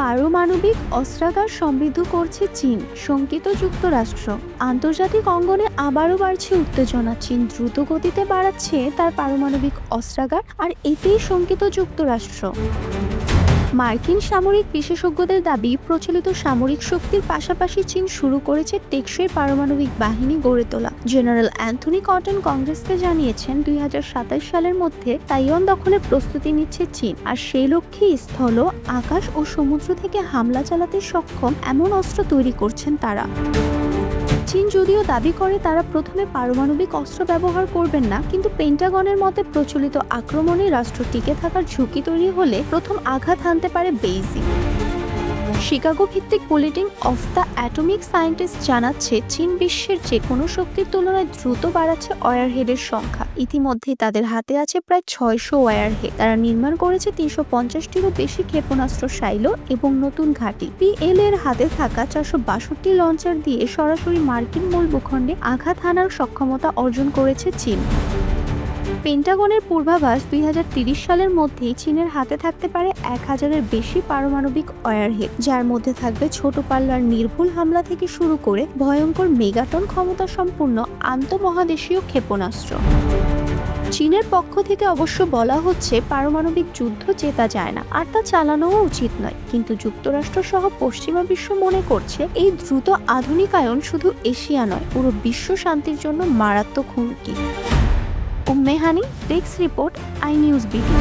পারমাণবিক অস্ত্রাগার সমৃদ্ধ করছে চীন, শঙ্কিত যুক্তরাষ্ট্র। আন্তর্জাতিক অঙ্গনে আবারও বাড়ছে উত্তেজনা। চীন দ্রুত গতিতে বাড়াচ্ছে তার পারমাণবিক অস্ত্রাগার, আর এতেই শঙ্কিত যুক্তরাষ্ট্র। মার্কিন সামরিক বিশেষজ্ঞদের দাবি, প্রচলিত সামরিক শক্তির পাশাপাশি চীন শুরু করেছে টেকসই পারমাণবিক বাহিনী গড়ে তোলা। জেনারেল অ্যান্থনি কটন কংগ্রেসকে জানিয়েছেন, 2027 সালের মধ্যে তাইওয়ান দখলের প্রস্তুতি নিচ্ছে চীন, আর সেই লক্ষ্যে স্থল, আকাশ ও সমুদ্র থেকে হামলা চালাতে সক্ষম এমন অস্ত্র তৈরি করছেন তারা। চীন যদিও দাবি করে তারা প্রথমে পারমাণবিক অস্ত্র ব্যবহার করবেন না, কিন্তু পেন্টাগনের মতে প্রচলিত আক্রমণে রাষ্ট্র টিকে থাকার ঝুঁকি তৈরি হলে প্রথম আঘাত হানতে পারে বেইজিং। শিকাগো ভিত্তিক bulletin of the atomic scientist জানাচ্ছে, চীন বিশ্বের যে কোনো শক্তির তুলনায় দ্রুত বাড়াচ্ছে ওয়ারহেডের সংখ্যা। ইতিমধ্যেই তাদের হাতে আছে প্রায় 600 ওয়ারহেড। তারা নির্মাণ করেছে 350টিরও বেশি ক্ষেপণাস্ত্র সাইলো এবং নতুন ঘাঁটি। পিএল এর হাতে থাকা 462 লঞ্চার দিয়ে সরাসরি মার্কিন মূল ভূখণ্ডে আঘাত হানার সক্ষমতা অর্জন করেছে চীন। পেন্টাগনের পূর্বাভাস, 2030 সালের মধ্যেই চীনের হাতে থাকতে পারে 1000-এর বেশি পারমাণবিক ওয়ারহেড, যার মধ্যে থাকবে ছোট পাল্লার নির্ভুল হামলা থেকে শুরু করে ভয়ঙ্কর মেগাটন ক্ষমতা সম্পূর্ণ আন্তঃমহাদেশীয় ক্ষেপণাস্ত্র। চীনের পক্ষ থেকে অবশ্য বলা হচ্ছে, পারমাণবিক যুদ্ধ জেতা যায় না, আর তা চালানোও উচিত নয়। কিন্তু যুক্তরাষ্ট্র সহ পশ্চিমা বিশ্ব মনে করছে, এই দ্রুত আধুনিকায়ন শুধু এশিয়া নয়, পুরো বিশ্ব শান্তির জন্য মারাত্মক হুমকি। Umme Hani, desk report, I news BD.